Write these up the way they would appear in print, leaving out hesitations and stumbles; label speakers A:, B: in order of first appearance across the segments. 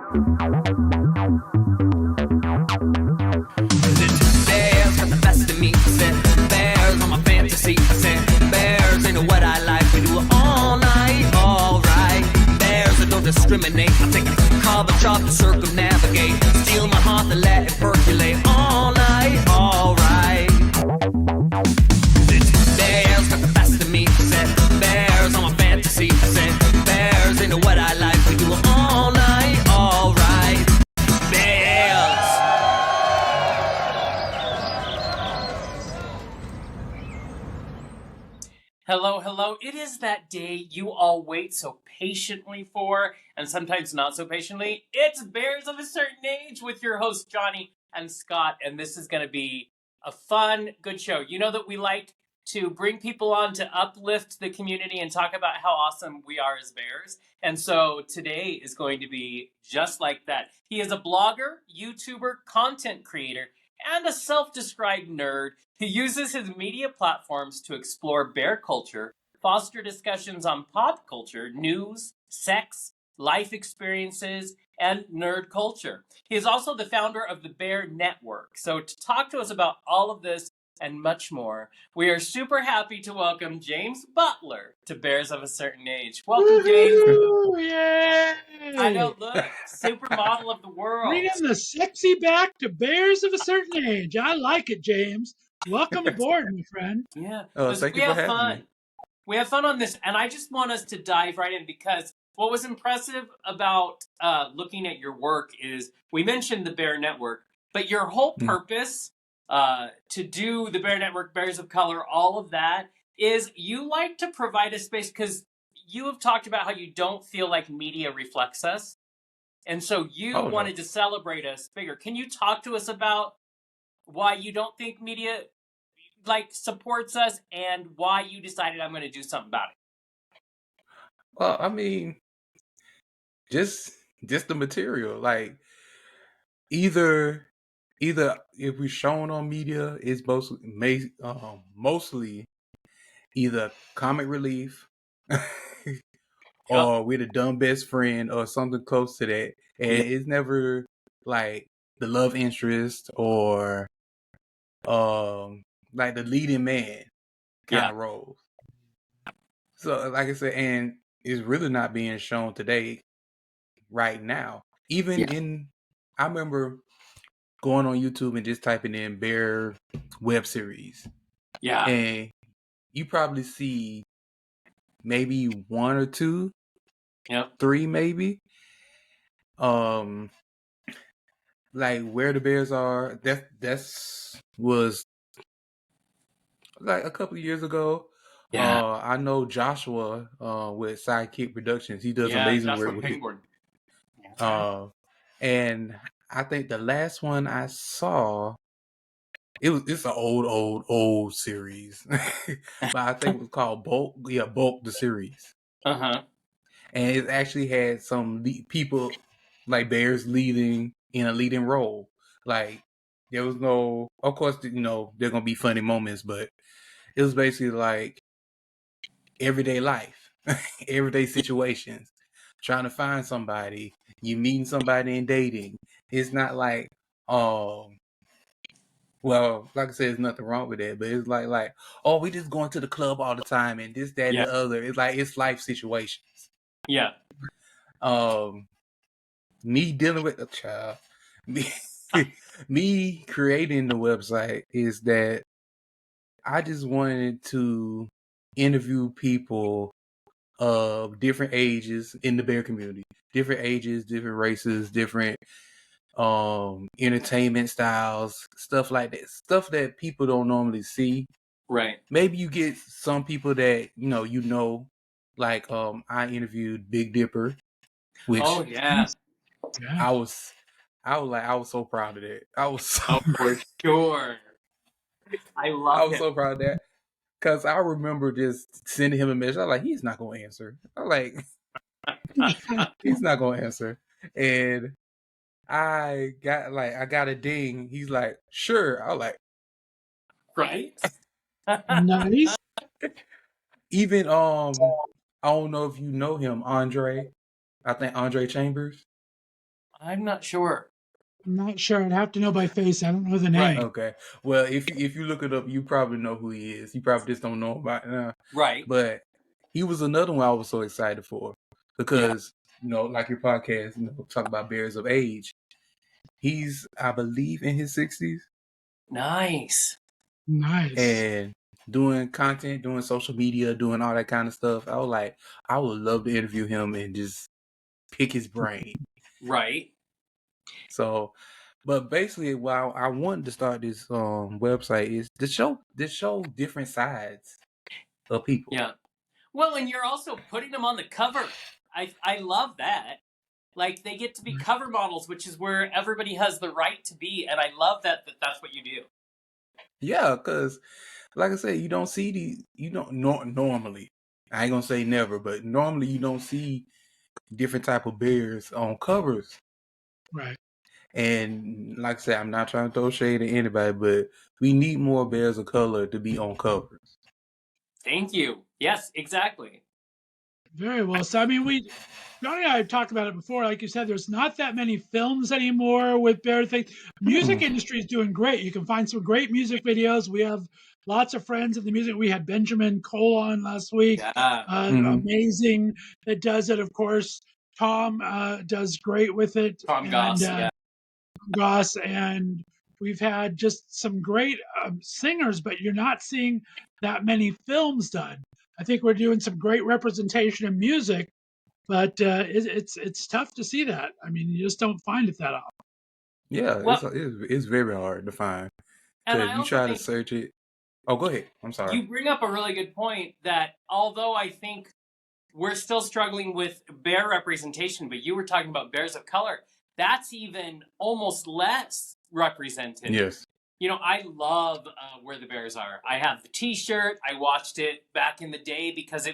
A: Bears got the best of me. Said bears on my fantasy. Said bears ain't know what I like. We do it all night, alright. Bears that don't discriminate. I take a carbon chop to circumnavigate. Steal my heart and let it percolate all night, alright. Bears got the best of me. Said bears on my fantasy. Said bears ain't know what I like. We do it all night, alright. Bears.
B: Hello, hello. It is that day you all wait so patiently for, and sometimes not so patiently. It's Bears of a Certain Age with your hosts, Jonny and Scott, and this is going to be a fun, good show. You know that we like to bring people on to uplift the community and talk about how awesome we are as Bears. And so today is going to be just like that. He is a blogger, YouTuber, content creator, and a self-described nerd who uses his media platforms to explore bear culture, foster discussions on pop culture, news, sex, life experiences, and nerd culture. He is also the founder of the Bear Network. So to talk to us about all of this and much more, we are super happy to welcome James Butler to Bears of a Certain Age. Welcome, James.
C: Yay!
B: I know, look, supermodel of the world.
C: Bringing the sexy back to Bears of a Certain Age. I like it, James. Welcome aboard, my friend.
B: Yeah,
D: Thank
B: we
D: you for
B: have
D: having
B: fun.
D: me.
B: We have fun on this, and I just want us to dive right in because what was impressive about looking at your work is we mentioned the Bear Network, but your whole purpose to do the Bear Network, Bears of Color, all of that is you like to provide a space because you have talked about how you don't feel like media reflects us. And so you wanted to celebrate us bigger. Can you talk to us about why you don't think media supports us and why you decided I'm going to do something about it?
D: Well, I mean, just the material. Like either if we're shown on media, it's mostly either comic relief or we're the dumb best friend or something close to that. And it's never like the love interest or like the leading man kind of roles. So like I said, and it's really not being shown today right now. Even I remember going on YouTube and just typing in Bear web series.
B: Yeah.
D: And you probably see maybe one or two, three maybe. Like Where the Bears Are, that's was like a couple of years ago. I know Joshua with Sidekick Productions. He does amazing work with it. And I think the last one I saw, it's an old series. But I think it was called Bulk. Yeah, Bulk the series.
B: Uh-huh.
D: And it actually had some people like Bears leading in a leading role. Like there was no, of course, you know, there's gonna be funny moments, but it was basically like everyday life, everyday situations, trying to find somebody, you meeting somebody and dating. It's not like, well, like I said, there's nothing wrong with that, but it's like, oh, we just going to the club all the time and this, that, and the other. It's like, it's life situations.
B: Yeah.
D: Me dealing with a child, me creating the website is that I just wanted to interview people of different ages in the bear community, different ages, different races, different entertainment styles, stuff like that, stuff that people don't normally see.
B: Right.
D: Maybe you get some people that you know, like I interviewed Big Dipper, which I was so proud of that. I was so
B: for sure. I was
D: so proud of that. Because I remember just sending him a message. I was like, he's not going to answer. I'm like, he's not going to answer. And I got a ding. He's like, sure. I was like,
B: right.
C: Nice.
D: Even, I don't know if you know him, Andre. I think Andre Chambers.
B: I'm not sure.
C: I'm not sure. I'd have to know by face. I don't know the name.
B: Right.
D: Okay. Well, if you look it up, you probably know who he is. You probably just don't know about it now.
B: Right.
D: But he was another one I was so excited for because, like your podcast, talk about bears of age. He's, I believe, in his 60s.
B: Nice.
C: Nice.
D: And doing content, doing social media, doing all that kind of stuff. I was like, I would love to interview him and just pick his brain.
B: Right.
D: So, but basically, why I wanted to start this website is to show different sides of people.
B: Yeah. Well, and you're also putting them on the cover. I love that. Like, they get to be cover models, which is where everybody has the right to be, and I love that's what you do.
D: Yeah, because like I said, you don't see normally. I ain't gonna say never, but normally you don't see different type of bears on covers.
C: Right.
D: And like I said, I'm not trying to throw shade at anybody, but we need more bears of color to be on covers.
B: Thank you. Yes, exactly.
C: Very well. So, I mean, Jonny and I have talked about it before. Like you said, there's not that many films anymore with bear things. Music industry is doing great. You can find some great music videos. We have lots of friends in the music. We had Benjamin Cole on last week.
B: Yeah.
C: Amazing that does it. Of course, Tom does great with it.
B: Tom Goss, yeah.
C: Goss, and we've had just some great singers, but you're not seeing that many films done. I think we're doing some great representation in music, but it's tough to see that. I mean, you just don't find it that often.
D: Yeah,
B: Well,
D: it's very hard to find.
B: and
D: Because
B: I
D: you
B: also
D: try to
B: think
D: search it. Oh, go ahead. I'm sorry.
B: you bring up a really good point that although I think we're still struggling with bear representation, but you were talking about bears of color, that's even almost less represented.
D: Yes.
B: I love Where the Bears Are. I have the t-shirt. I watched it back in the day because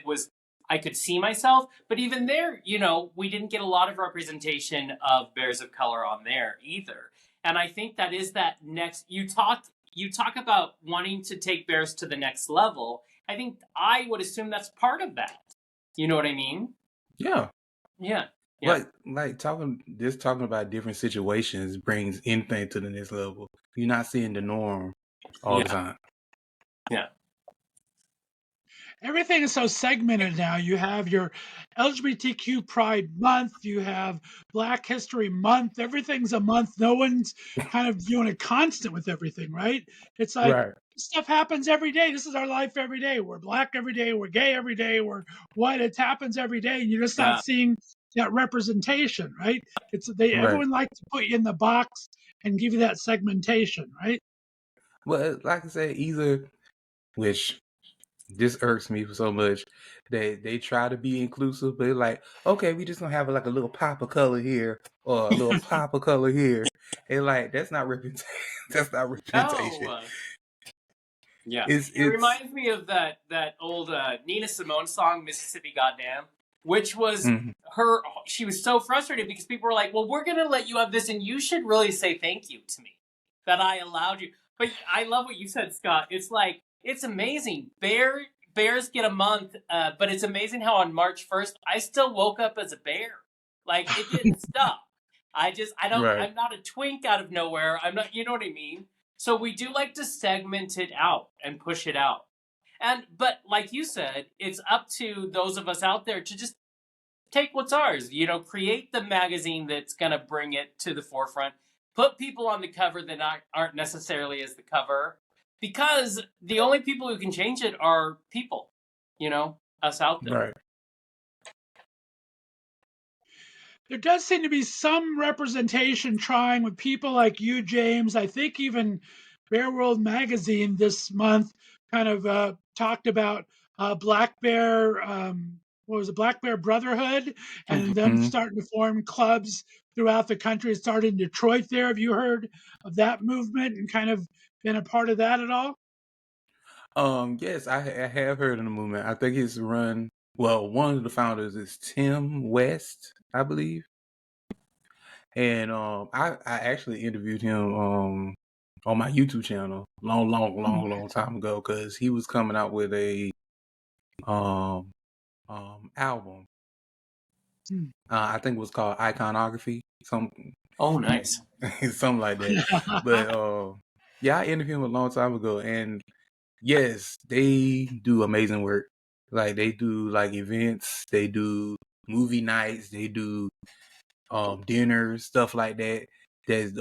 B: I could see myself. But even there, we didn't get a lot of representation of bears of color on there either. And I think that is that next, you talk about wanting to take bears to the next level. I think I would assume that's part of that. You know what I mean?
D: Yeah.
B: Yeah. Yeah.
D: Like talking about different situations brings anything to the next level. You're not seeing the norm all the time.
B: Yeah.
C: Everything is so segmented now. You have your LGBTQ Pride Month, you have Black History Month. Everything's a month. No one's kind of doing a constant with everything, right? It's like stuff happens every day. This is our life every day. We're Black every day. We're gay every day. We're white. It happens every day. And you're just not seeing that representation, right? Everyone likes to put you in the box and give you that segmentation, right?
D: Well, like I said, which this irks me so much, they try to be inclusive, but like, okay, we just gonna have like a little pop of color here or a little pop of color here, and like that's not representation. That's not representation.
B: Yeah, it reminds me of that old Nina Simone song, Mississippi Goddamn, which was her. She was so frustrated because people were like, well, we're going to let you have this and you should really say thank you to me that I allowed you. But I love what you said, Scott. It's like, it's amazing. Bears get a month, but it's amazing how on March 1st, I still woke up as a bear. Like, it didn't stop. I'm not a twink out of nowhere. I'm not, you know what I mean? So we do like to segment it out and push it out. But like you said, it's up to those of us out there to just take what's ours, create the magazine that's going to bring it to the forefront, put people on the cover that aren't necessarily as the cover, because the only people who can change it are people, us out there.
D: Right.
C: There does seem to be some representation trying with people like you, James. I think even Bear World Magazine this month kind of talked about Black Bear, Black Bear Brotherhood, and them starting to form clubs throughout the country. It started in Detroit there. Have you heard of that movement and kind of been a part of that at all?
D: Yes, I have heard of the movement. I think it's run, one of the founders is Tim West, I believe. And I actually interviewed him on my YouTube channel long time ago because he was coming out with a album. I think it was called Iconography.
B: Oh, nice.
D: something like that. But yeah, I interviewed him a long time ago, and yes, they do amazing work. Like they do like events, they do movie nights, they do dinners, stuff like that. That's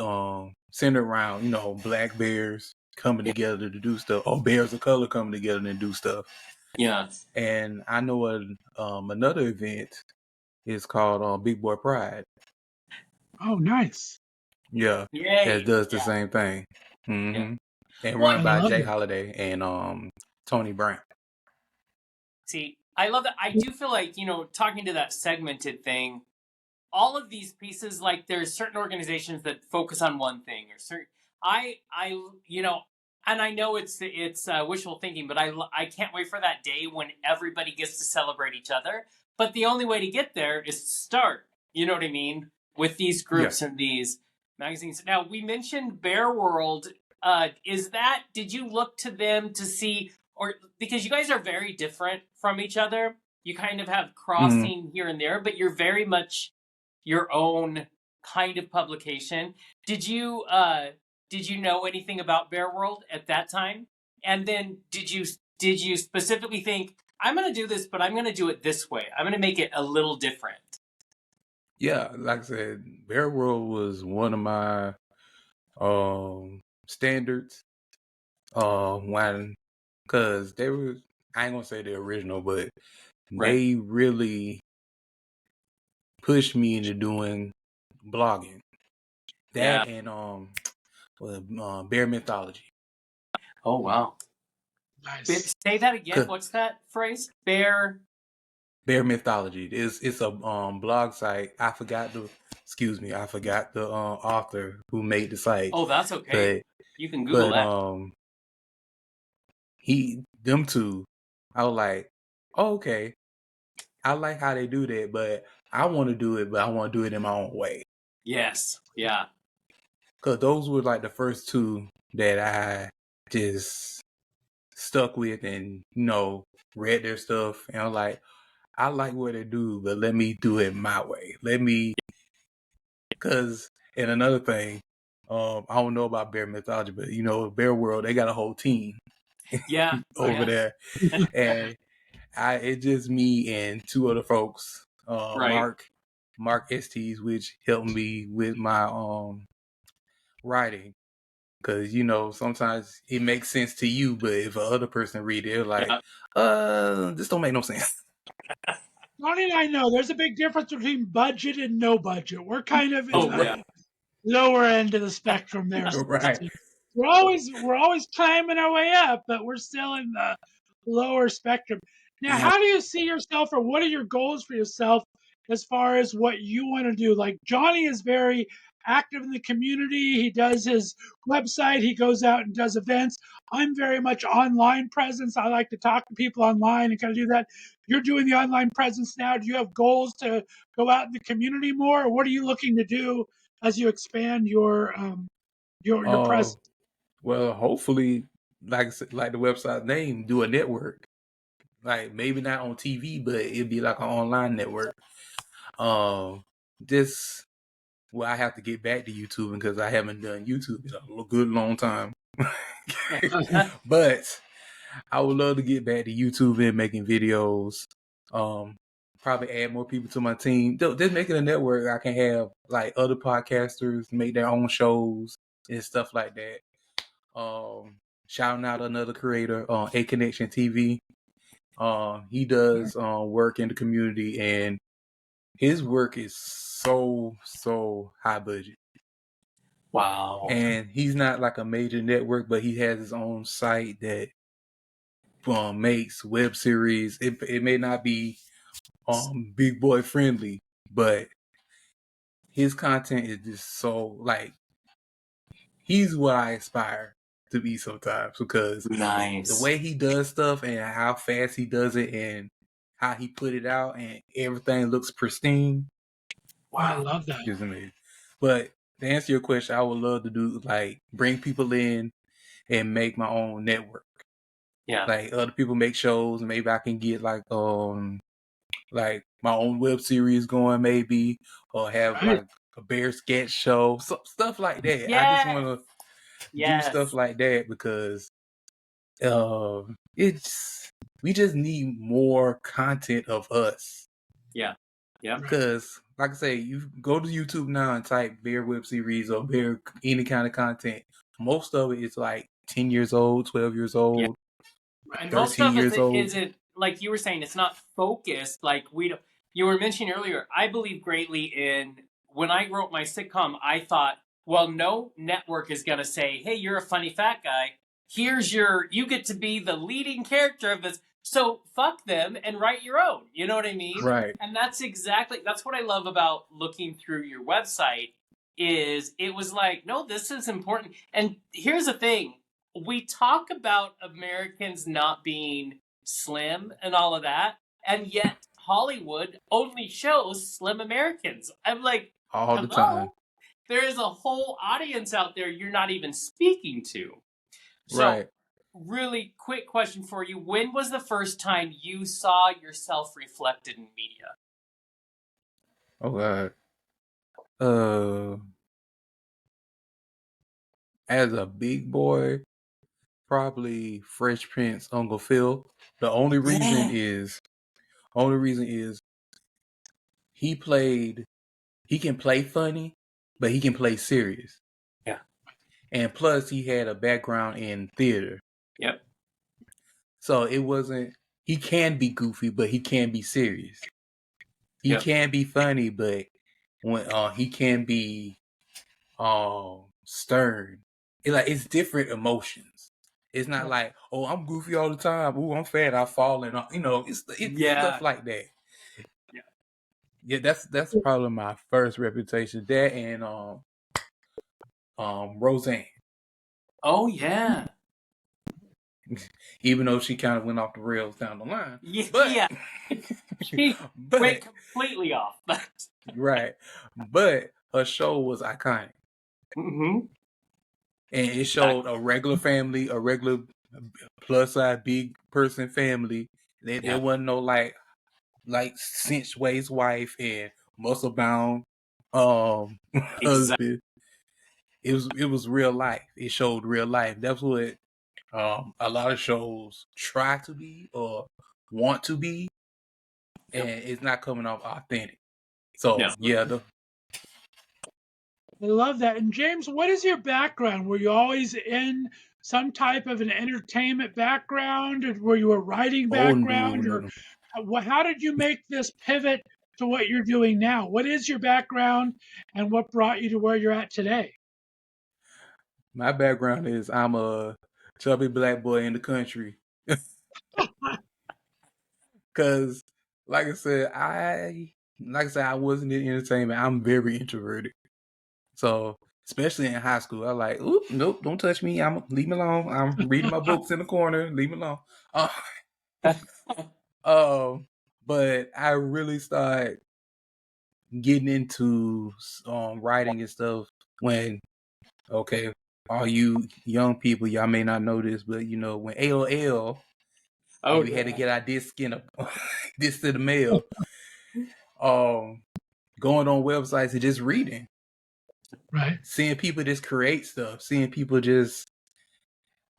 D: centered around black bears coming together to do stuff, or bears of color coming together to do stuff.
B: Yeah.
D: And I know another event is called Big Boy Pride.
C: Oh, nice.
D: Yeah,
B: Yay.
D: that does the same thing.
B: Yeah.
D: And
B: Well,
D: run
C: I
D: by
C: love
D: Jay
C: it.
D: Holiday and Tony Brown.
B: See, I love that. I do feel like, talking to that segmented thing, all of these pieces, like there's certain organizations that focus on one thing or certain, and I know it's wishful thinking, but I can't wait for that day when everybody gets to celebrate each other. But the only way to get there is to start, you know what I mean, with these groups and these magazines. Now, we mentioned Bear World. Did you look to them to see, or because you guys are very different from each other, you kind of have crossing here and there, but you're very much your own kind of publication. Did you know anything about Bear World at that time? And then did you specifically think, I'm going to do this, but I'm going to do it this way. I'm going to make it a little different.
D: Yeah, like I said, Bear World was one of my standards. Because they were, I ain't gonna say the original, but they really pushed me into doing blogging. That and bear mythology.
B: Oh wow!
C: Nice.
B: Say that again. What's that phrase? Bear
D: mythology. It's a blog site. I forgot the author who made the site.
B: Oh, that's okay. You can Google that.
D: Them two, I was like, oh, okay, I like how they do that, but I want to do it, but I want to do it in my own way.
B: Yes. Yeah.
D: Because those were like the first two that I just stuck with and, read their stuff. And I'm like, I like what they do, but let me do it my way. And another thing, I don't know about bear mythology, but, Bear World, they got a whole team.
B: Yeah.
D: over there. And it's just me and two other folks, Mark Estes, which helped me with my writing, because sometimes it makes sense to you, but if a other person read it, they're like, this don't make no sense.
C: Jonny and I know there's a big difference between budget and no budget. We're kind of in the lower end of the spectrum there.
D: Right.
C: We're always climbing our way up, but we're still in the lower spectrum. Now, how do you see yourself, or what are your goals for yourself as far as what you want to do? Like, Jonny is very active in the community. He does his website. He goes out and does events. I'm very much online presence. I like to talk to people online and kind of do that. You're doing the online presence now. Do you have goals to go out in the community more, or what are you looking to do as you expand your presence?
D: Well, hopefully, like the website name, do a network. Like maybe not on TV, but it'd be like an online network. This I have to get back to YouTube because I haven't done YouTube in a good long time. But I would love to get back to YouTube and making videos. Probably add more people to my team. Just making a network I can have like other podcasters make their own shows and stuff like that. Shouting out another creator, A Connection TV. He does work in the community, and his work is so high budget.
B: Wow.
D: And he's not like a major network, but he has his own site that makes web series. It may not be big boy friendly, but his content is just so like, he's what I aspire to be sometimes, because the way he does stuff and how fast he does it and how he put it out and everything looks pristine.
C: Wow, I love that.
D: It's amazing. But to answer your question, I would love to do like bring people in and make my own network.
B: Yeah.
D: Like other people make shows, maybe I can get like my own web series going, maybe, or have like a bear sketch show, stuff like that. I just
B: Yes.
D: want to do
B: Yes.
D: stuff like that because we just need more content of us.
B: Yeah. Yeah.
D: Because, like I say, you go to YouTube now and type bear web series or bear any kind of content. Most of it is like 10 years old, 12 years old,
B: And
D: 13
B: most of
D: years
B: it
D: old.
B: isn't, like you were saying, it's not focused. Like you were mentioning earlier, I believe greatly in, when I wrote my sitcom, I thought, well, no network is going to say, hey, you're a funny fat guy. You get to be the leading character of this. So fuck them and write your own. You know what I mean?
D: Right.
B: And that's what I love about looking through your website is it was like, no, this is important. And here's the thing. We talk about Americans not being slim and all of that, and yet Hollywood only shows slim Americans. I'm like,
D: All the time.
B: There is a whole audience out there you're not even speaking to. So,
D: Right.
B: really quick question for you. When was the first time you saw yourself reflected in media?
D: Oh, God. As a big boy, probably Fresh Prince, Uncle Phil. The only reason is he can play funny, but he can play serious.
B: Yeah.
D: And plus he had a background in theater.
B: Yep.
D: So he can be goofy, but he can be serious. He can be funny, but when he can be stern. It's different emotions. It's not like, oh, I'm goofy all the time. Ooh, I'm fat. I fall and it's stuff like that. Yeah, that's probably my first reputation. That and Roseanne.
B: Oh yeah.
D: Even though she kind of went off the rails down the line.
B: Yeah.
D: But,
B: She went completely off.
D: Right. But her show was iconic.
B: Mm-hmm.
D: And it showed a regular family, a regular plus size big person family. There wasn't no like cinch waist wife and muscle bound husband. It was real life. It showed real life. That's what a lot of shows try to be or want to be, and it's not coming off authentic. So
C: I love that. And James, what is your background? Were you always in some type of an entertainment background, or were you a writing background,
D: no.
C: or how did you make this pivot to what you're doing now? What is your background, and what brought you to where you're at today?
D: My background is I'm a chubby black boy in the country. Cause like I said, I wasn't in entertainment. I'm very introverted. So especially in high school, I like, oop, nope, don't touch me. Leave me alone. I'm reading my books in the corner. Leave me alone. But I really started getting into writing and stuff when, okay, all you young people, y'all may not know this, but when AOL, we had to get our disc in disc to the mail. Going on websites and just reading.
C: Right.
D: Seeing people just create stuff, seeing people just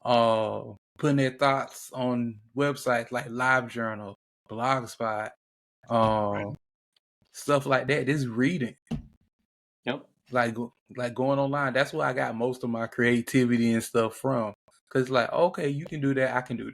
D: putting their thoughts on websites like LiveJournal, Blogspot, stuff like that. Just reading.
B: Yep.
D: Like going online. That's where I got most of my creativity and stuff from. Cause like, okay, you can do that, I can do that.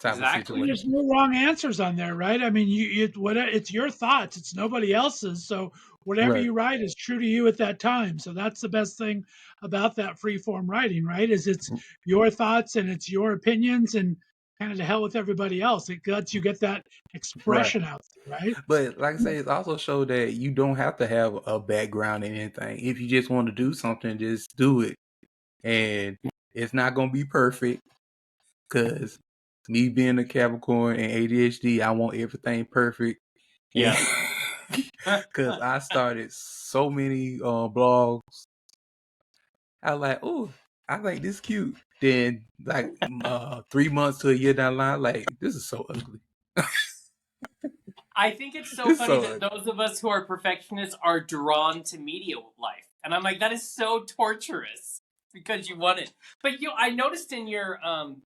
B: Exactly.
C: There's no wrong answers on there, right? I mean, it's your thoughts. It's nobody else's. So whatever you write is true to you at that time. So that's the best thing about that free form writing, right? Is it's your thoughts and it's your opinions, and kind of to hell with everybody else. It lets you get that expression out there, right?
D: But like I say, it also showed that you don't have to have a background in anything. If you just want to do something, just do it. And it's not going to be perfect, because me being a Capricorn and ADHD, I want everything perfect.
B: Yeah.
D: Because I started so many blogs. I was like, oh, I think this cute. Then like 3 months to a year down the line, like, this is so ugly.
B: I think it's so
D: It's
B: funny
D: so
B: that those of us who are perfectionists are drawn to media life. And I'm like, that is so torturous because you want it. But I noticed in your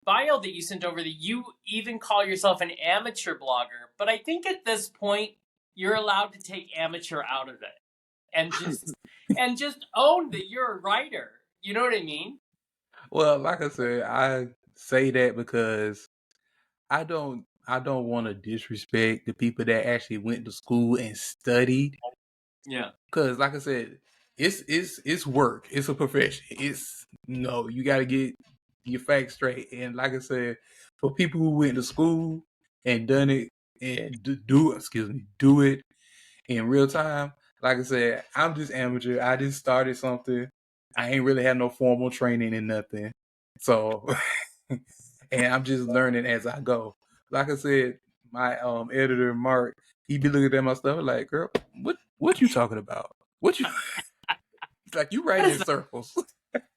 B: bio that you sent over that you even call yourself an amateur blogger. But I think at this point, you're allowed to take amateur out of it and just own that you're a writer. You know what I mean?
D: well, like I said, I say that because I don't want to disrespect the people that actually went to school and studied.
B: Yeah.
D: Because, like I said, it's work. It's a profession. You got to get your facts straight. And like I said, for people who went to school and done it and do it in real time. Like I said, I'm just amateur. I just started something. I ain't really had no formal training and nothing. So, and I'm just learning as I go. Like I said, my editor Mark, he be looking at my stuff like, "Girl, what you talking about? What you?" It's like you write in circles.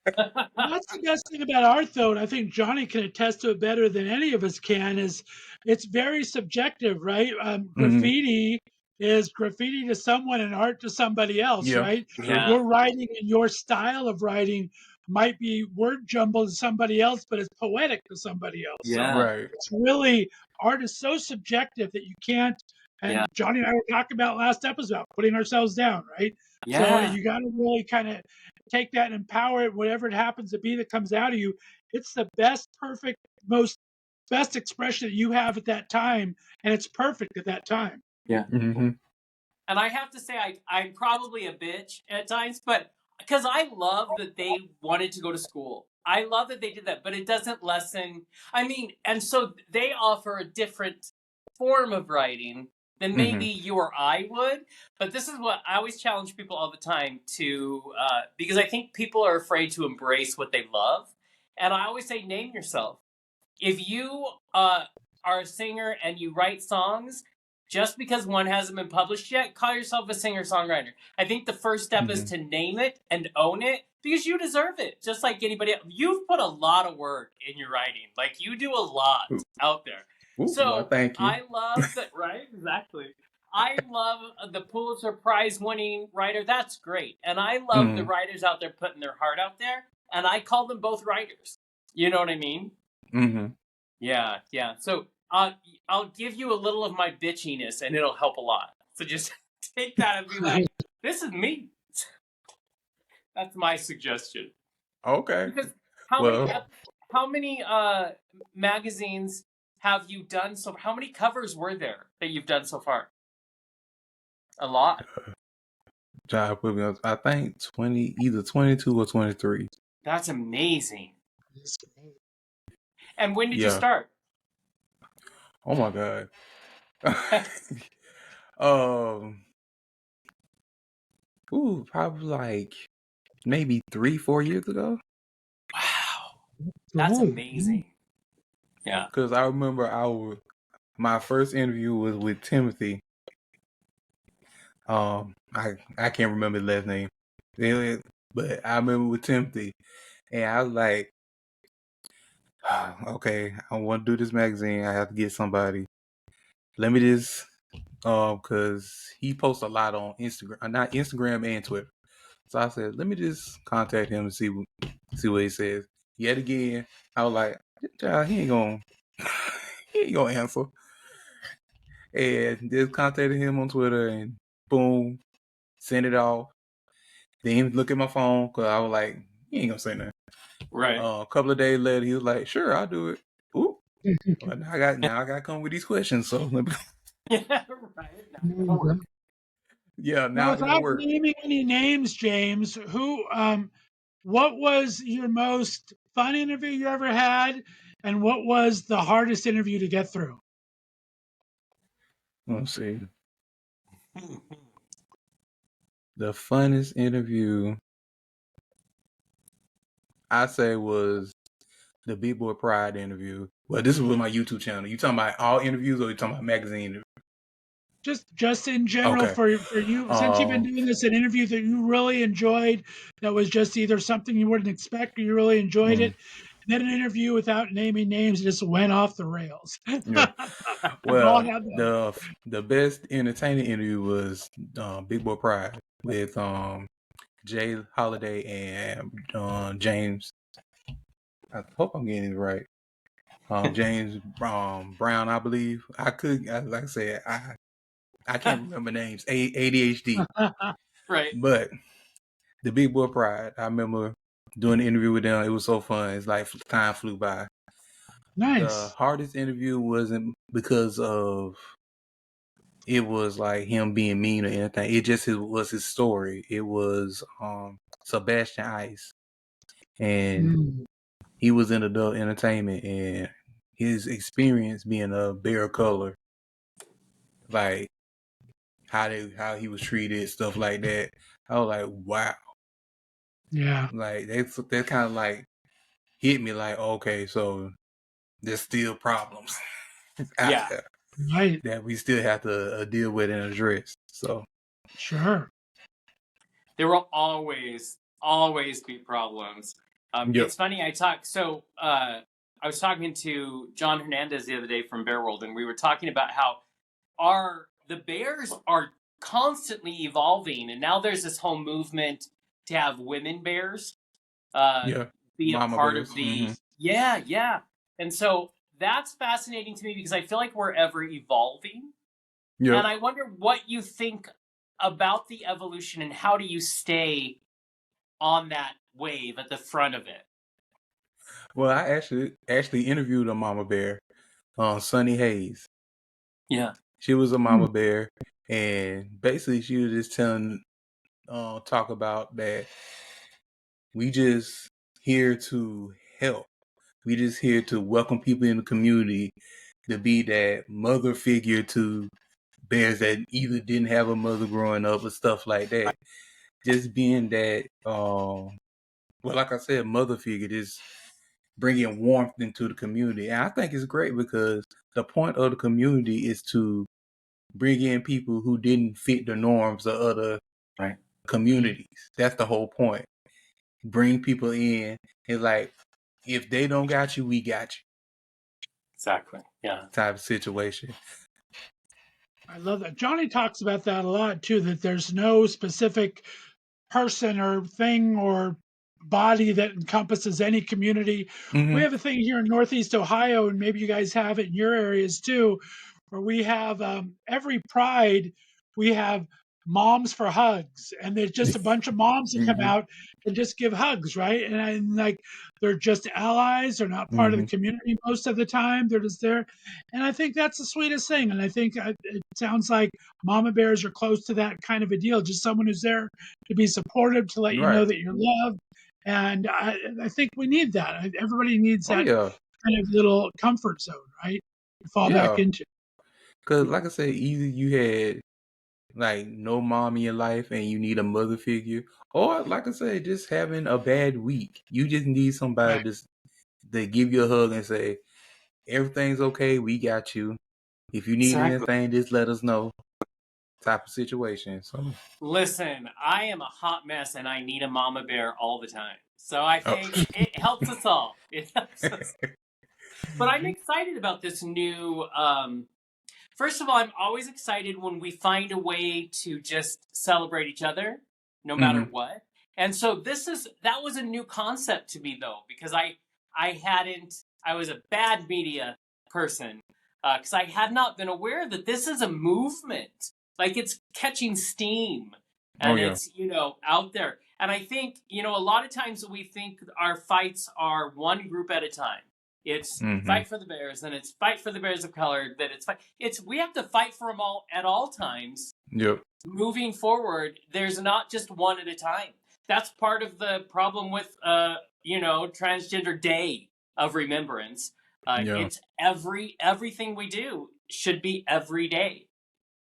C: That's the best thing about art, though, and I think Johnny can attest to it better than any of us can, is it's very subjective, right? Graffiti is graffiti to someone and art to somebody else,
D: Yeah,
C: right?
D: true.
C: Your writing and your style of writing might be word jumble to somebody else, but it's poetic to somebody else. So
D: Right.
C: it's really, art is so subjective that you can't, and Johnny and I were talking about last episode about putting ourselves down, right? So you got to really kind of take that and empower it, whatever it happens to be that comes out of you. It's the best, perfect, best expression that you have at that time, and it's perfect at that time.
B: Yeah.
D: Mm-hmm.
B: And I have to say, I'm probably a bitch at times, but because I love that they wanted to go to school. I love that they did that, but it doesn't lessen. I mean, and so they offer a different form of writing than maybe you or I would. But this is what I always challenge people all the time to, because I think people are afraid to embrace what they love. And I always say, name yourself. If you are a singer and you write songs, just because one hasn't been published yet, call yourself a singer-songwriter. I think the first step is to name it and own it because you deserve it, just like anybody else. You've put a lot of work in your writing. Like, you do a lot out there.
D: Well, thank you.
B: I love that, right? Exactly. I love the Pulitzer Prize-winning writer. That's great. And I love the writers out there putting their heart out there. And I call them both writers. You know what I mean?
D: Mm-hmm.
B: Yeah. So I'll give you a little of my bitchiness, and it'll help a lot. So just take that and be like, "This is me." That's my suggestion.
D: Okay.
B: Because how many magazines have you done? So how many covers were there that you've done so far? A lot.
D: Job put me on, I think either 22 or 23.
B: That's amazing. And when did you start?
D: Oh my God. Probably like maybe 3-4 years ago.
B: Wow. That's amazing. Yeah.
D: Because I remember my first interview was with Timothy. I can't remember his last name, but I remember with Timothy, and I was like, okay, I want to do this magazine. I have to get somebody. Let me just, because he posts a lot on Instagram, not Instagram and Twitter. So I said, let me just contact him and see what he says. Yet again, I was like, he ain't gonna answer. And just contacted him on Twitter, and boom, send it off. Then look at my phone because I was like, he ain't gonna say nothing.
B: Right.
D: A couple of days later, he was like, sure, I'll do it. Ooh. Well, now I got to come with these questions. So let me.
B: Yeah, right.
D: Yeah,
C: Now,
D: now it's
C: without
D: work.
C: naming any names, James, what was your most fun interview you ever had, and what was the hardest interview to get through?
D: Let's see. The funnest interview I say was the Big Boy Pride interview. Well, this is with my YouTube channel. You talking about all interviews, or you talking about magazine interviews?
C: Just in general,
D: Okay.
C: for you, since you've been doing this, an interview that you really enjoyed, that was just either something you wouldn't expect or you really enjoyed it, and did an interview without naming names, just went off the rails.
D: Yeah.
C: We've all
D: Well,
C: had that.
D: the best entertaining interview was Big Boy Pride with Jay Holiday and James. I hope I'm getting it right. James Brown, I believe. Like I said, I can't remember names. ADHD.
B: Right.
D: But the Big Boy Pride, I remember doing the interview with them. It was so fun. It's like time flew by. The
C: Nice.
D: hardest interview wasn't because of it was like him being mean or anything. It just was his story. It was Sebastian Ice, and
C: Mm.
D: he was in adult entertainment, and his experience being a bear of color, like how he was treated, stuff like that. I was like, wow.
C: Yeah.
D: Like they kind of like hit me like, okay, so there's still problems out
B: Yeah.
D: there
C: Right.
D: that we still have to deal with and address. So
C: Sure.
B: There will always be problems.
D: Yep.
B: It's funny. I was talking to John Hernandez the other day from Bear World, and we were talking about how the bears are constantly evolving, and now there's this whole movement to have women bears
D: yeah,
B: be
D: Mama
B: a part
D: bears.
B: of the
D: Mm-hmm.
B: yeah. And so that's fascinating to me because I feel like we're ever evolving.
D: Yep.
B: And I wonder what you think about the evolution and how do you stay on that wave at the front of it?
D: Well, I actually interviewed a mama bear, Sunny Hayes.
B: Yeah.
D: She was a mama bear, and basically she was just talk about that we just here to help. We just here to welcome people in the community, to be that mother figure to bears that either didn't have a mother growing up or stuff like that. Just being that, well, like I said, mother figure, just bringing warmth into the community. And I think it's great because the point of the community is to bring in people who didn't fit the norms of other communities. That's the whole point. Bring people in. It's like, if they don't got you, we got you.
B: Exactly. Yeah.
D: Type of situation.
C: I love that. Jonny talks about that a lot too, that there's no specific person or thing or body that encompasses any community.
D: Mm-hmm.
C: We have a thing here in Northeast Ohio, and maybe you guys have it in your areas too, where we have every Pride, we have moms for hugs, and there's just a bunch of moms that come out and just give hugs, right? And like they're just allies, they're not part of the community most of the time. They're just there, and I think that's the sweetest thing. And I think it sounds like mama bears are close to that kind of a deal. Just someone who's there to be supportive, to let you know that you're loved. And I think we need that. Everybody needs that kind of little comfort zone, right? To fall back into.
D: Because, like I said, either you had like no mom in your life and you need a mother figure, or like I said, just having a bad week. You just need somebody to give you a hug and say, everything's okay, we got you. If you need anything, just let us know. Type of situation. So
B: listen, I am a hot mess and I need a mama bear all the time. So I think it helps us all. It helps us. But I'm excited about this new first of all, I'm always excited when we find a way to just celebrate each other, no matter what. And so that was a new concept to me though, because I was a bad media person, because I had not been aware that this is a movement. Like it's catching steam and it's, out there. And I think, a lot of times we think our fights are one group at a time. It's fight for the bears, then it's fight for the bears of color, then we have to fight for them all at all times.
D: Yep.
B: Moving forward, there's not just one at a time. That's part of the problem with, Transgender Day of Remembrance. It's everything we do should be every day.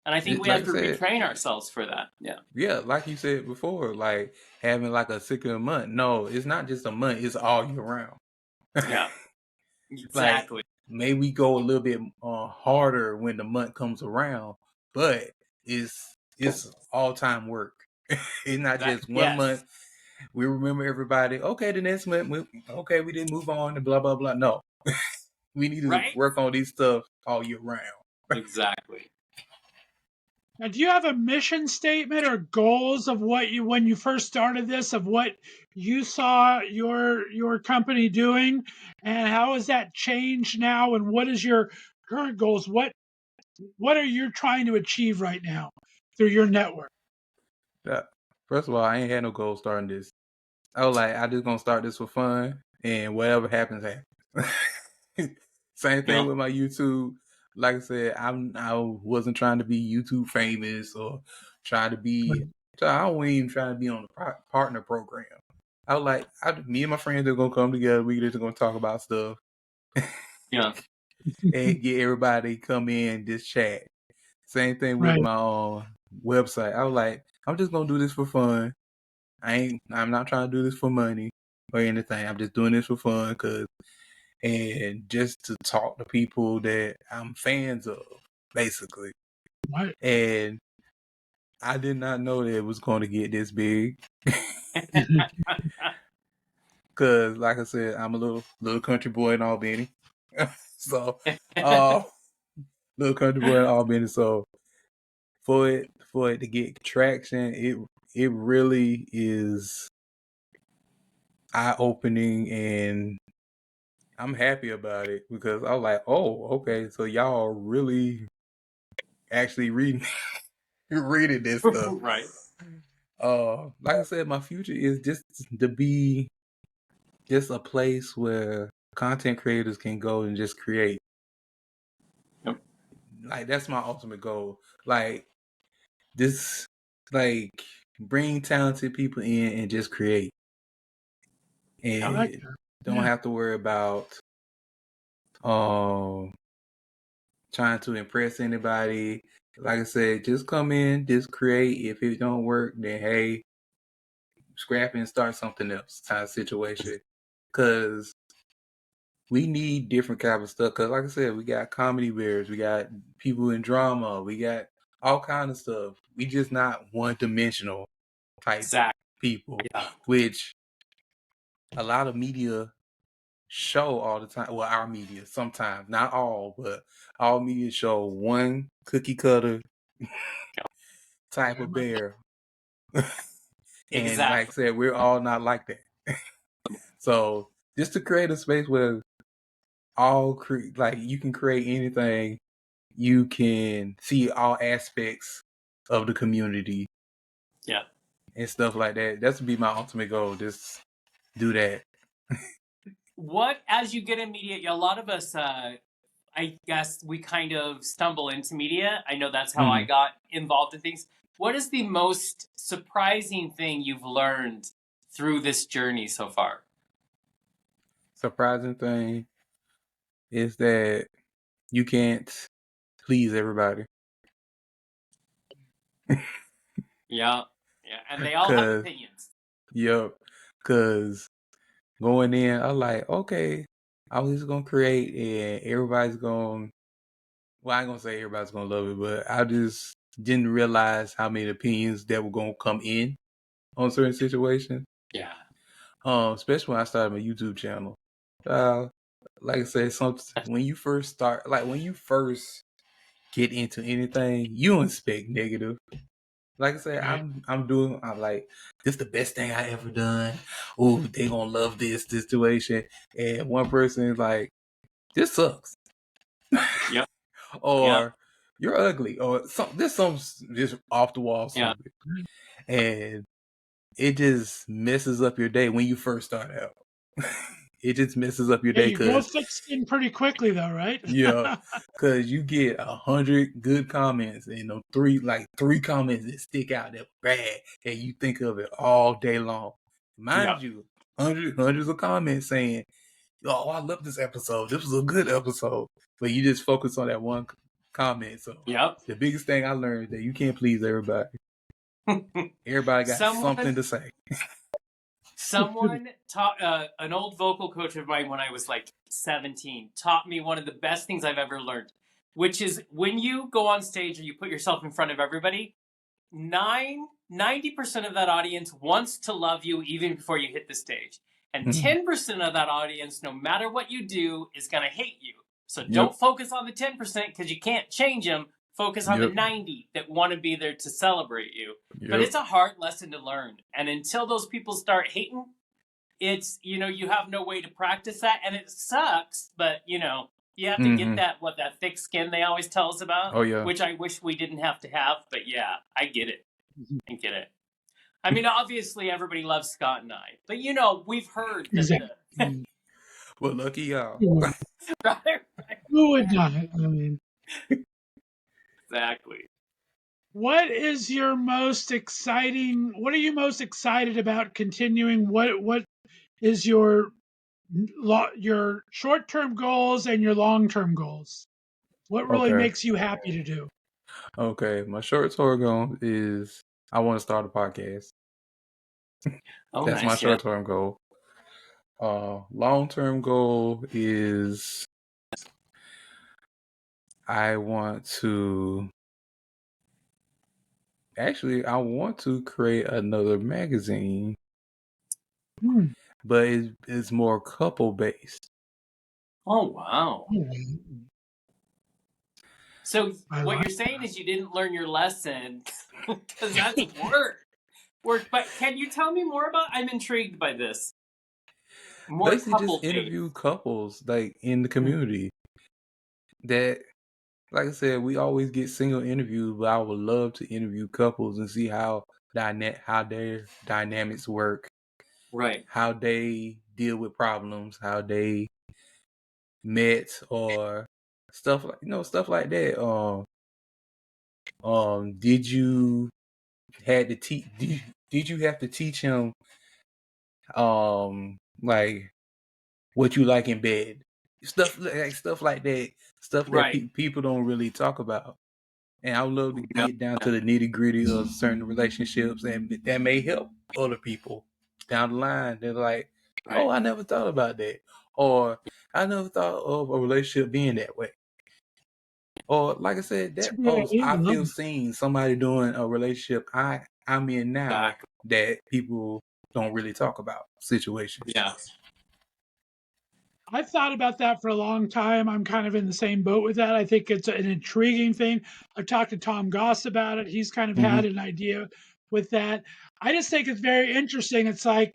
B: And I think we have to retrain ourselves for that. Yeah. Yeah,
D: like you said before, like having like a sick of a month. No, it's not just a month, it's all year round.
B: Yeah. Exactly.
D: Like, maybe we go a little bit harder when the month comes around, but it's all time work. It's not just one month. we remember everybody. Okay, the next month, okay, we didn't move on and blah blah blah. No, we need to
B: Right?
D: work on these stuff all year round.
B: Exactly.
C: Now, do you have a mission statement or goals of what you, when you first started this, of what you saw your company doing, and how has that changed now? And what is your current goals? What are you trying to achieve right now through your network?
D: Uh, First of all, I ain't had no goal starting this. I was like, I just gonna start this for fun, and whatever happens, happens. Same thing
B: Yeah.
D: with my YouTube. Like I said, I wasn't trying to be YouTube famous or trying to be. I wasn't even trying to be on the partner program. I was like, me and my friends are gonna come together. We just gonna talk about stuff
B: Yeah.
D: and get everybody come in this chat. Same thing with
C: Right.
D: my website. I was like, I'm just gonna do this for fun. I'm not trying to do this for money or anything. I'm just doing this for fun and just to talk to people that I'm fans of, basically.
C: Right.
D: And I did not know that it was going to get this big. Cause like I said, I'm a little country boy in Albany. So little country boy in Albany. So for it to get traction, it really is eye opening, and I'm happy about it because I was like, oh, okay, so y'all are really actually reading this stuff.
B: Right.
D: Like I said, my future is just to be just a place where content creators can go and just create.
B: Yep.
D: Like that's my ultimate goal. Like this, like bring talented people in and just create, and
C: I like that.
D: don't have to worry about trying to impress anybody. Like I said, just come in, just create. If it don't work, then hey, scrap and start something else type of situation. Cause we need different kind of stuff. Cause like I said, we got comedy bears, we got people in drama, we got all kind of stuff. We just not one dimensional type
B: Exactly.
D: people,
B: Yeah.
D: which a lot of media show all the time. Well, our media sometimes, not all, but all media show one cookie cutter type of bear. And
B: Exactly.
D: like I said, we're all not like that. So just to create a space where like you can create anything, you can see all aspects of the community.
B: Yeah.
D: And stuff like that. That's would be my ultimate goal. Just do that.
B: What, as you get in media, a lot of us, I guess we kind of stumble into media. I know that's how I got involved in things. What is the most surprising thing you've learned through this journey so far?
D: Surprising thing is that you can't please everybody.
B: Yeah. Yeah. And they all have opinions.
D: Yep. Because going in, I like, okay, I was just going to create and everybody's going, well, I ain't going to say everybody's going to love it, but I just didn't realize how many opinions that were going to come in on certain situations.
B: Yeah.
D: Especially when I started my YouTube channel. Like I said, when you first start, like when you first get into anything, you don't expect negative. Like I said, I'm like, this the best thing I ever done. Oh, they gonna love this situation. And one person is like, this sucks.
B: Yep.
D: Or you're ugly. Or there's some just off the wall something.
C: Yeah.
D: And it just messes up your day when you first start out. It just messes up your day.
C: You go thick skin pretty quickly though, right?
D: Yeah, because you get 100 good comments and three comments that stick out that bad, and you think of it all day long. Mind you, hundreds of comments saying, "Oh, I love this episode. This was a good episode," but you just focus on that one comment. So, the biggest thing I learned is that you can't please everybody. Everybody got something to say.
B: Someone taught, an old vocal coach of mine when I was like 17, taught me one of the best things I've ever learned, which is when you go on stage or you put yourself in front of everybody, 90% of that audience wants to love you even before you hit the stage. And 10% of that audience, no matter what you do, is going to hate you. So don't focus on the 10% because you can't change them. Focus on the 90 that want to be there to celebrate you. But it's a hard lesson to learn. And until those people start hating, it's, you have no way to practice that. And it sucks, but, you have to get that thick skin they always tell us about.
D: Oh, yeah.
B: Which I wish we didn't have to have. But yeah, I get it. I get it. I mean, obviously everybody loves Scott and I. But, we've heard that
D: well, lucky y'all.
B: right.
C: Who would not? I mean,
B: Exactly.
C: what are you most excited about continuing? What is your short-term goals and your long-term goals? What really makes you happy to do?
D: Okay, my short-term goal is I want to start a podcast. That's my short-term goal. Long-term goal is I want to create another magazine, but it's more couple-based.
B: Oh, wow. So what you're saying
C: that.
B: is you didn't learn your lesson because that's work. But can you tell me more about? I'm intrigued by this. More
D: basically just interview couples like in the community that, like I said, we always get single interviews, but I would love to interview couples and see how their dynamics work,
B: right? How
D: they deal with problems, how they met, or stuff like that. Did you have to teach him like what you like in bed, stuff like that, that people don't really talk about, and I would love to get down to the nitty-gritty of certain relationships, and that may help other people down the line. They're like, oh, I never thought about that, or I never thought of a relationship being that way. Or like I said, I feel seen, somebody doing a relationship I'm in now that people don't really talk about situations.
B: Yeah.
C: I've thought about that for a long time. I'm kind of in the same boat with that. I think it's an intriguing thing. I've talked to Tom Goss about it. He's kind of had an idea with that. I just think it's very interesting. It's like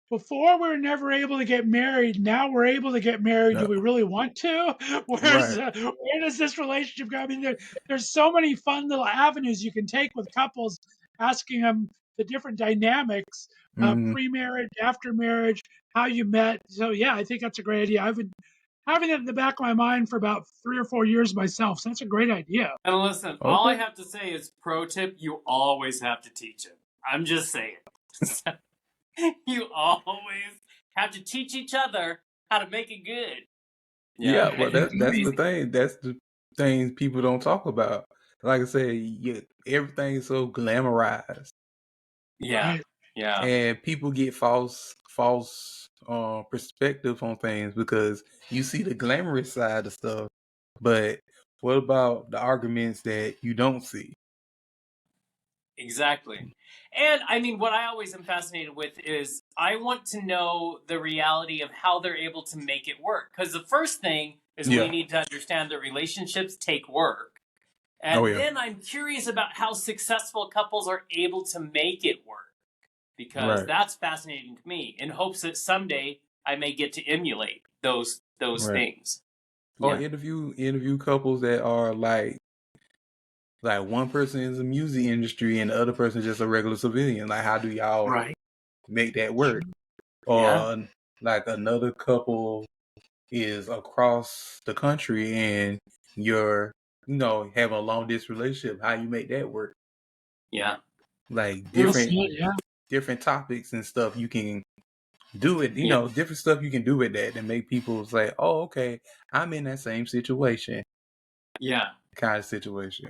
C: before we were never able to get married. Now we're able to get married. Do we really want to? Where does this relationship go? I mean, there's so many fun little avenues you can take with couples, asking them the different dynamics, pre-marriage, after marriage, how you met. So yeah, I think that's a great idea. I've been having it in the back of my mind for about 3 or 4 years myself. So that's a great idea.
B: And listen, all I have to say is pro tip, you always have to teach it. I'm just saying. You always have to teach each other how to make it good.
D: Yeah, well, that's the thing. That's the things people don't talk about. Like I said, everything's so glamorized.
B: Yeah, yeah.
D: And people get false perspective on things because you see the glamorous side of stuff, but what about the arguments that you don't see?
B: Exactly. And I mean, what I always am fascinated with is I want to know the reality of how they're able to make it work. Because the first thing is we need to understand that relationships take work. And then I'm curious about how successful couples are able to make it work. Because that's fascinating to me, in hopes that someday I may get to emulate those things.
D: Or interview couples that are like one person is a music industry and the other person is just a regular civilian. Like, how do y'all make that work? Or like another couple is across the country and you're, having a long distance relationship. How you make that work?
B: Yeah.
D: Like different topics and stuff you can do it, different stuff you can do with that and make people say, oh, okay, I'm in that same situation.
B: Yeah.
D: Kind of situation.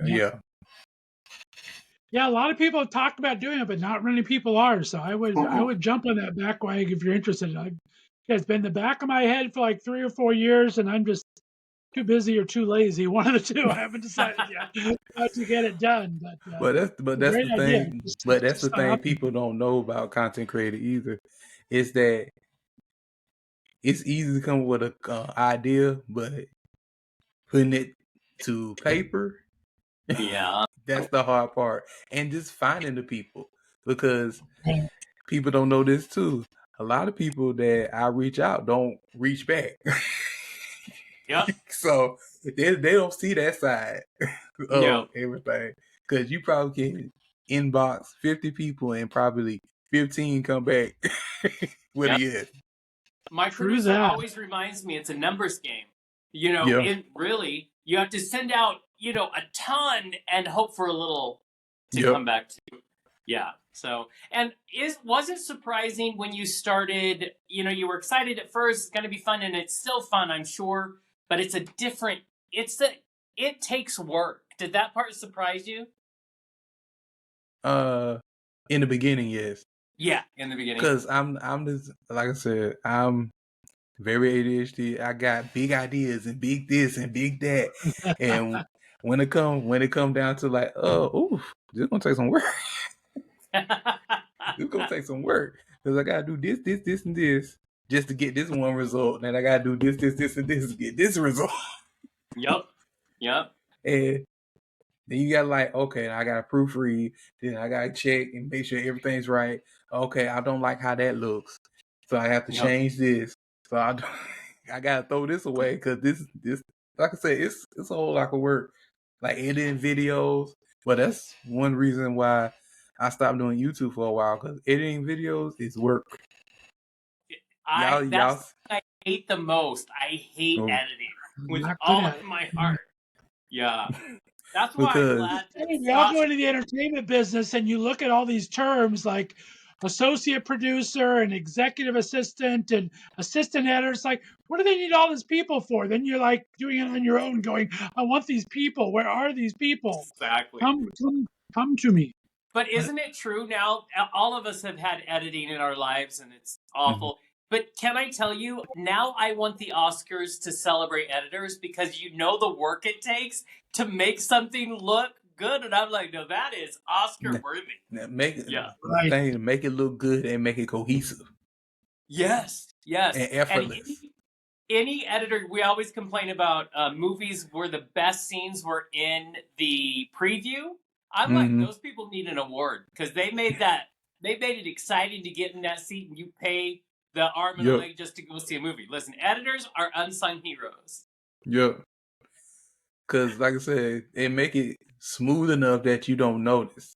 C: Yeah, a lot of people have talked about doing it, but not many people are. So I would jump on that back wagon if you're interested. It's been in the back of my head for like 3 or 4 years, and I'm just too busy or too lazy. One of the two. I haven't decided yet how to get it done.
D: But that's
C: it's a great
D: the
C: idea.
D: thing.
C: Just
D: But that's the
C: start
D: thing
C: up.
D: people don't know about content creator either. Is that it's easy to come up with a idea, but putting it to paper,
B: Yeah.
D: that's the hard part. And just finding the people, because
C: Right.
D: people don't know this too. A lot of people that I reach out don't reach back.
B: Yep.
D: So they don't see that side
B: No.
D: of everything. Because you probably can inbox 50 people and probably 15 come back with a yes.
B: My
C: True
B: producer
C: that.
B: always reminds me it's a numbers game. You know,
D: Yeah.
B: it really, you have to send out, you know, a ton and hope for a little to
D: Yep.
B: come back to. Yeah. So, and was it surprising when you started, you know, you were excited at first, it's going to be fun, and it's still fun, I'm sure, but it takes work. Did that part surprise you?
D: In the beginning, yes.
B: Yeah, in the beginning.
D: Because I'm just, like I said, I'm very ADHD. I got big ideas and big this and big that. And when it come down to like, this is gonna take some work. It's gonna take some work. Because I gotta do this, and this just to get this one result. And I gotta do this, and this to get this result.
B: Yep.
D: And then you got like, okay, I gotta proofread. Then I gotta check and make sure everything's right. Okay, I don't like how that looks, so I have to change this. So I gotta throw this away because this, like I said, it's a whole lot of work, like editing videos. But that's one reason why I stopped doing YouTube for a while, because editing videos is work.
B: That's what I hate the most. I hate editing with all of my heart. Yeah. That's why I'm glad.
C: We all go into the entertainment business, and you look at all these terms like associate producer and executive assistant and assistant editor. It's like, what do they need all these people for? Then you're like doing it on your own, going, I want these people. Where are these people?
B: Exactly.
C: Come to me.
B: But isn't it true now? All of us have had editing in our lives, and it's awful. Mm-hmm. But can I tell you, now I want the Oscars to celebrate editors, because you know the work it takes to make something look good. And I'm like, no, that is Oscar worthy.
D: Make it look good and make it cohesive.
B: Yes.
D: And effortless.
B: And any editor, we always complain about movies where the best scenes were in the preview. I'm like, those people need an award, because they made it exciting to get in that seat, and you pay the arm and the leg just to go see a movie. Listen, editors are unsung heroes.
D: Yep. Because, like I said, they make it smooth enough that you don't notice.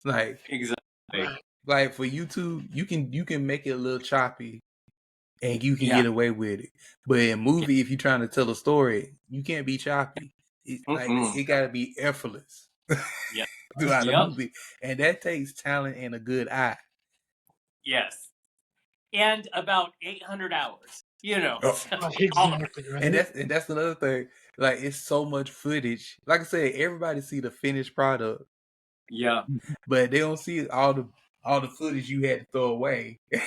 D: Like,
B: exactly.
D: Like for YouTube, you can make it a little choppy, and you can get away with it. But in movie, if you're trying to tell a story, you can't be choppy. It got to be effortless. Throughout the movie, and that takes talent and a good eye.
B: Yes. And about 800 hours, you know.
C: Exactly, right?
D: And that's another thing. Like, it's so much footage. Like I said, everybody see the finished product.
B: Yeah.
D: But they don't see all the footage you had to throw away in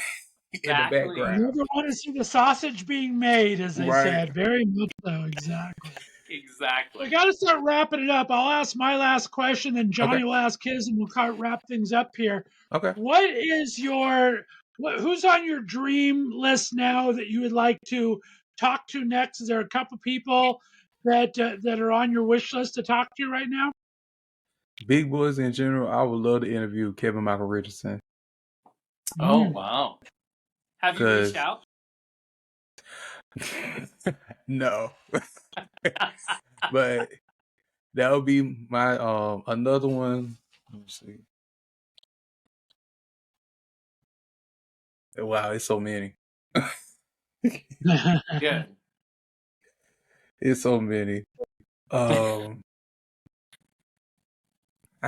D: the background.
C: You never want to see the sausage being made, as they said. Very much so, exactly.
B: Exactly.
C: We got to start wrapping it up. I'll ask my last question, then Johnny will ask his, and we'll wrap things up here.
D: Okay.
C: What is who's on your dream list now that you would like to talk to next? Is there a couple people that are on your wish list to talk to right now?
D: Big boys in general, I would love to interview Kevin Michael Richardson.
B: Oh, wow. Have you reached out?
D: No. But that would be my another one. Let me see. Wow, it's so many.
B: Good.
D: It's so many. I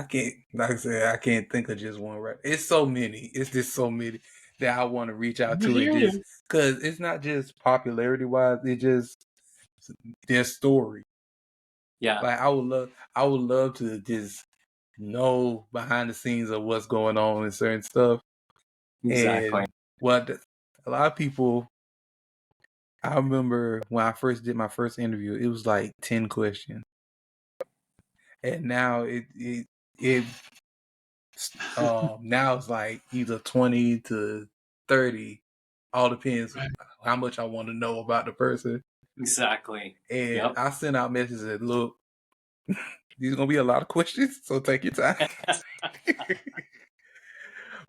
D: can't, like I said, I can't think of just one right. It's so many. It's just so many that I want to reach out to it, just because it's not just popularity wise. It's just their story.
B: Yeah.
D: Like I would love to just know behind the scenes of what's going on and certain stuff.
B: Exactly.
D: And what a lot of people, I remember when I first did my first interview, it was like 10 questions. And now now it's like either 20 to 30. All depends
C: Right.
D: how much I want to know about the person.
B: Exactly.
D: And
B: Yep.
D: I send out messages that, look, these are gonna be a lot of questions, so take your time.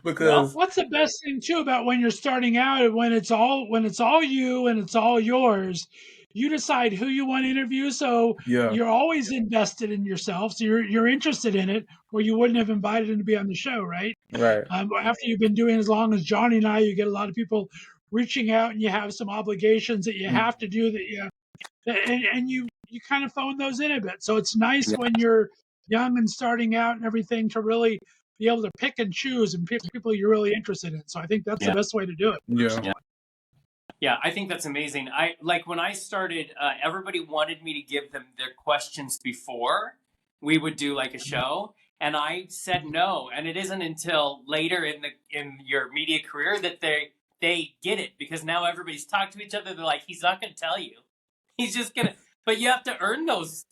D: Because
C: What's the best thing too about when you're starting out, when it's all you and it's all yours, you decide who you want to interview, so
D: yeah,
C: you're always invested in yourself, so you're interested in it, or you wouldn't have invited him to be on the show, right?
D: right.
C: After you've been doing as long as Jonny and I, you get a lot of people reaching out, and you have some obligations that you have to do, and you kind of phone those in a bit. So it's nice when you're young and starting out and everything to really be able to pick and choose and pick people you're really interested in. So I think that's the best way to do it.
D: Yeah.
B: Yeah, I think that's amazing. I like when I started, everybody wanted me to give them their questions before we would do like a show, and I said no. And it isn't until later in your media career that they get it, because now everybody's talked to each other. They're like, he's not going to tell you. He's just gonna. But you have to earn those,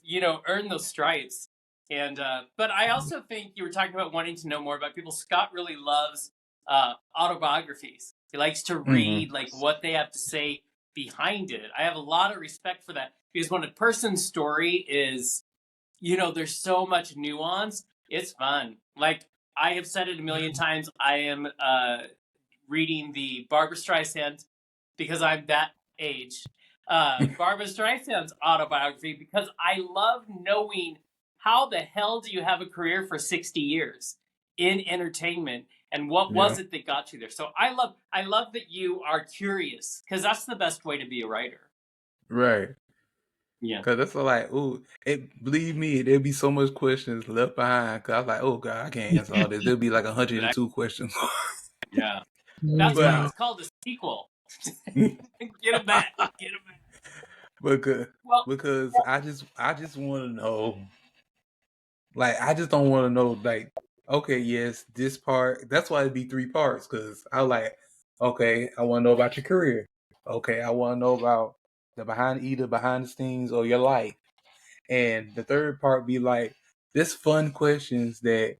B: earn those stripes. And but I also think you were talking about wanting to know more about people. Scott really loves autobiographies. He likes to read like what they have to say behind it. I have a lot of respect for that, because when a person's story is, there's so much nuance, it's fun. Like I have said it a million times, I am reading the Barbra Streisand, because I'm that age. Barbra Streisand's autobiography, because I love knowing how the hell do you have a career for 60 years in entertainment, and what was it that got you there? So I love that you are curious, because that's the best way to be a writer.
D: Right.
B: Yeah.
D: Because that's like, believe me, there'd be so much questions left behind. Because I was like, oh, God, I can't answer all this. There'll be like 102 questions.
B: Yeah. That's why it's called a sequel. Get it back. Get it back.
D: Because I just want to know, like, I just don't want to know, like, okay, yes, this part. That's why it'd be 3 parts. Because I like, okay, I want to know about your career. Okay, I want to know about either behind the scenes or your life. And the third part be like, this fun questions that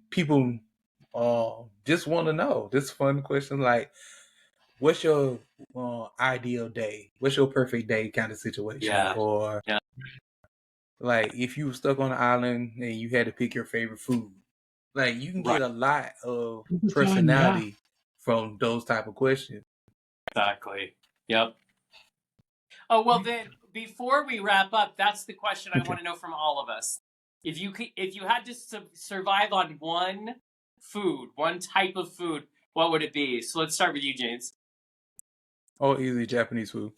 D: people just want to know. This fun question, like, what's your ideal day? What's your perfect day kind of situation?
B: Yeah.
D: Or like if you were stuck on an island and you had to pick your favorite food. Like you can get a lot of personality from those type of questions.
B: Exactly. Yep. Oh, well then, before we wrap up, that's the question I want to know from all of us. If you had to survive on one type of food, what would it be? So let's start with you, James.
D: Oh, easily Japanese food.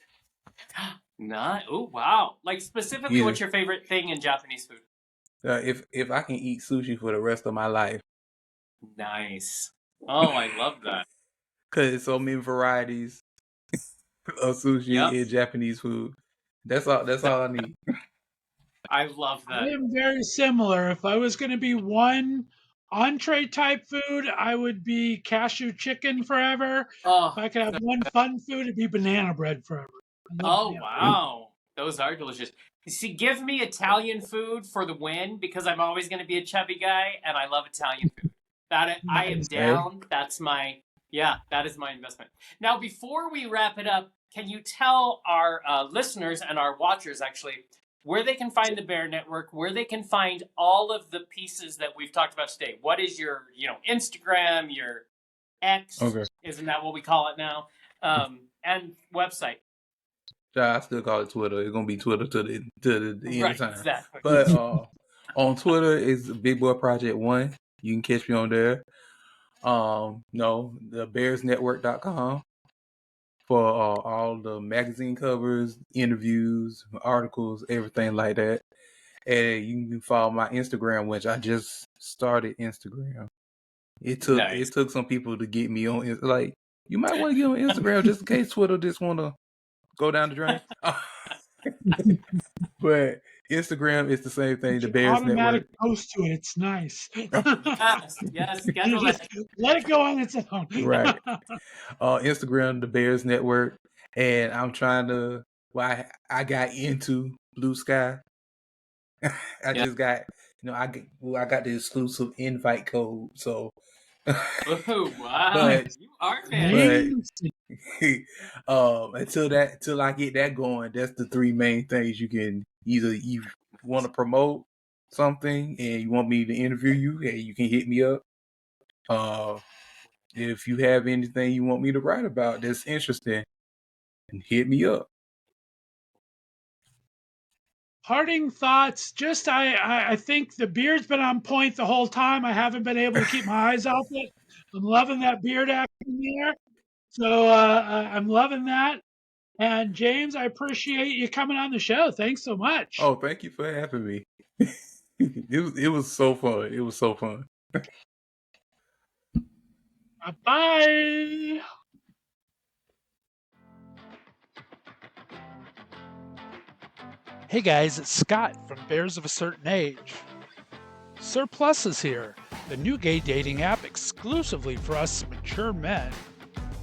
B: Oh, wow. Like specifically, what's your favorite thing in Japanese food?
D: If I can eat sushi for the rest of my life.
B: Nice. Oh, I love that.
D: Because there's so many varieties of sushi in Japanese food. That's all I need.
B: I love that.
C: I am very similar. If I was going to be one entree type food, I would be cashew chicken forever. If I could have one fun food, it'd be banana bread forever.
B: Oh, wow. Those are delicious. See, give me Italian food for the win, because I'm always going to be a chubby guy, and I love Italian food. I am down. That is my investment. Now, before we wrap it up, can you tell our listeners and our watchers, actually, where they can find the Bear Network, where they can find all of the pieces that we've talked about today? What is your, Instagram, your X, isn't that what we call it now, and website?
D: I still call it Twitter. It's gonna be Twitter to the end of time.
B: Exactly.
D: But on Twitter is Big Boy Project 1. You can catch me on there. The bearsnetwork.com for all the magazine covers, interviews, articles, everything like that. And you can follow my Instagram, which I just started Instagram. It took some people to get me on. Like, you might want to get on Instagram just in case Twitter just want to go down the drain. But Instagram is the same thing. The
C: Your
D: Bears
C: automatic
D: Network.
C: post to it. It's nice.
B: Yes,
C: You
B: schedule
C: just
B: it.
C: let it go on its own.
D: Right. Instagram, the Bears Network, and I'm trying to. Well, I got into Blue Sky. I
B: Yeah.
D: just got, I got the exclusive invite code. So,
B: Oh, wow.
D: but
B: You are fancy.
D: until I get that going, that's the three main things. You can either you want to promote something and you want me to interview you, hey, you can hit me up. If you have anything you want me to write about that's interesting, hit me up.
C: Parting thoughts. Just I think the beard's been on point the whole time. I haven't been able to keep my eyes off it. I'm loving that beard action there. So I'm loving that. And James, I appreciate you coming on the show. Thanks so much.
D: Oh, thank you for having me. It was so fun. It was so fun.
C: Bye. Hey guys, it's Scott from Bears of a Certain Age. Surplus is here, the new gay dating app exclusively for us mature men.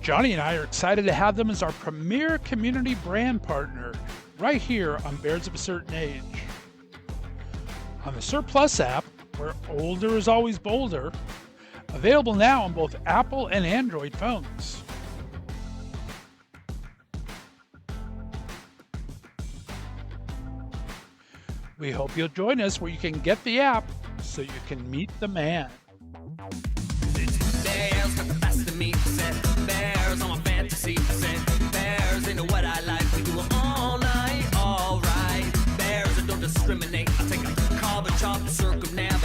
C: Jonny and I are excited to have them as our premier community brand partner right here on Bears of a Certain Age. On the Surplus app, where older is always bolder, available now on both Apple and Android phones. We hope you'll join us where you can get the app so you can meet the man.
A: Bears got the best of me. Said bears on my fantasy. Said bears into what I like. We do it all night, all right. Bears that don't discriminate. I take a carbon chop, circumnavigate.